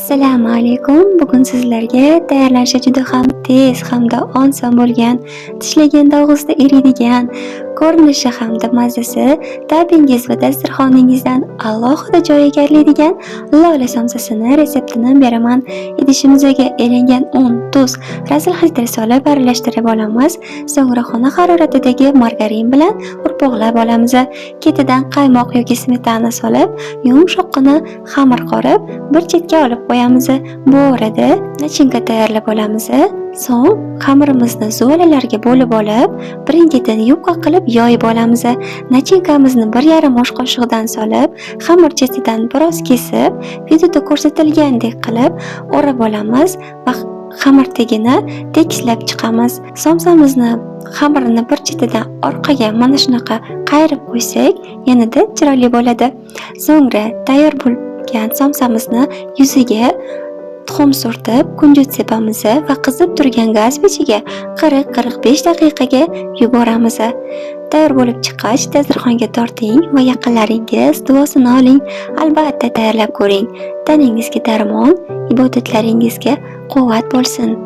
Assalomu alaykum. Bugun sizlarga tayyorlanishi juda ham tez hamda oson bo'lgan, tishlaganda og'izda eriydigan, ko'rinishi hamda mazasi ta'bingiz va dasturxoningizdan alohida joy egallaydigan lola somsasini retseptini beraman. Idishimizga elangan un, tuz, razil xiltiri solib aralashtirib olamiz. So'ngra xona haroratidagi margarin bilan urpoqlab olamiz. Ketidan qaymoq yoki smetana solib, yumshoqqina xamir qorib, bir chetga olib qo'yamiz. Bu orada nachinka tayyorlab olamiz. So'ng xamirimizni zolalarga bo'lib olib, birin-ketin yupqa qilib yoyib olamiz. Nachinkamizni 1,5 osh qoshiqdan solib, xamir chetidan biroz kesib, videoda ko'rsatilgandek qilib o'rab olamiz va xamir tagini tekislab chiqamiz. Somsamizni xamirini bir chetidan orqaga mana shunaqa qayirib qo'ysak, yanada chiroyli bo'ladi. So'ngra tayyor bo'lgan somsamizni yuziga tuxum surtib, kunjut sepamiz va qizib turgan gaz pechiga 40-45 daqiqaga yuboramiz. Tayyor bo'lib chiqqach, dasturxonga torting va yaqinlaringiz duosini oling. Albatta tayyorlab ko'ring. Taningizga darmon, ibodatlaringizga quvvat bo'lsin.